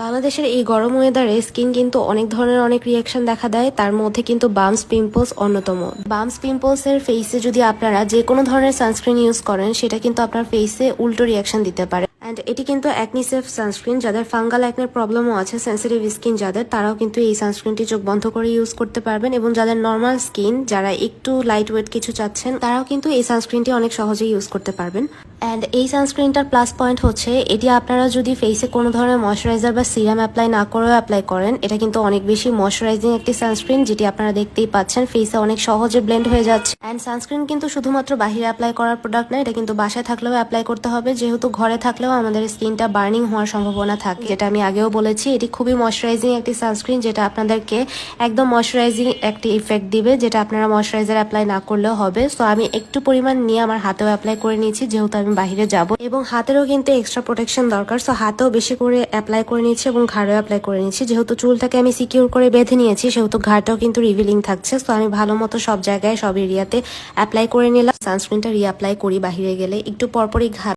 বাংলাদেশের এই গরম ওয়েদারে স্কিন কিন্তু অনেক ধরনের অনেক রিয়াকশন দেখা দেয়, তার মধ্যে কিন্তু বাম্পস পিম্পলস অন্যতম। বাম্পস পিম্পলস এর ফেসে যদি আপনারা যে কোনো ধরনের সানস্ক্রিন ইউজ করেন, সেটা কিন্তু আপনার ফেসে উল্টো রিয়াকশন দিতে পারে। অ্যান্ড এটি কিন্তু অ্যাকনি সেফ সানস্ক্রিন। যাদের ফাঙ্গাল অ্যাকনের প্রবলেমও আছে, সেন্সিটিভ স্কিন যাদের, তারাও কিন্তু এই সানস্ক্রিনটি চোখ বন্ধ করে ইউজ করতে পারবেন। এবং যাদের নর্মাল স্কিন, যারা একটু লাইট ওয়েট কিছু চাচ্ছেন, তারাও কিন্তু এই সানস্ক্রিনটি অনেক সহজেই ইউজ করতে পারবেন। অ্যান্ড এই সানস্ক্রিনটার প্লাস পয়েন্ট হচ্ছে, এটি আপনারা যদি ফেসে কোনো ধরনের ময়শ্চারাইজার বা সিরাম অ্যাপ্লাই না করেও অ্যাপ্লাই করেন, এটা কিন্তু অনেক বেশি ময়শ্চারাইজিং একটি সানস্ক্রিন, যেটি আপনারা দেখতেই পাচ্ছেন ফেসে অনেক সহজে ব্লেন্ড হয়ে যাচ্ছে। অ্যান্ড সানস্ক্রিন কিন্তু শুধুমাত্র বাহিরে অ্যাপ্লাই করার প্রোডাক্ট না, এটা কিন্তু বাসায় থাকলেও অ্যাপ্লাই করতে হবে, যেহেতু ঘরে থাকলেও আমাদের স্কিনটা বার্নিং হওয়ার সম্ভাবনা থাকে। যেটা আমি আগেও বলেছি, এটি খুবই ময়শ্চারাইজিং একটি সানস্ক্রিন, যেটা আপনাদেরকে একদম ময়শ্চারাইজিং একটি ইফেক্ট দিবে, যেটা আপনারা ময়শ্চারাইজার অ্যাপ্লাই না করলেও হবে। সো আমি একটু পরিমাণ নিয়ে আমার হাতেও অ্যাপ্লাই করে নিয়েছি, যেহেতু আমি বাহিরে যাব এবং হাতেরও কিন্তু এক্সট্রা প্রোটেকশন দরকার। সো হাতেও বেশি করে অ্যাপ্লাই করে নিচ্ছি এবং ঘাড়েও অ্যাপ্লাই করে নিচ্ছি। যেহেতু চুলটাকে আমি সিকিউর করে বেঁধে নিয়েছি, সেহেতু ঘাড়টাও কিন্তু রিভিলিং থাকছে। সো আমি ভালো মতো সব জায়গায় সব এরিয়াতে অ্যাপ্লাই করে নিলাম। সানস্ক্রিনটা রিঅ্যাপ্লাই করি বাহিরে গেলে, একটু পরপরই ঘাড়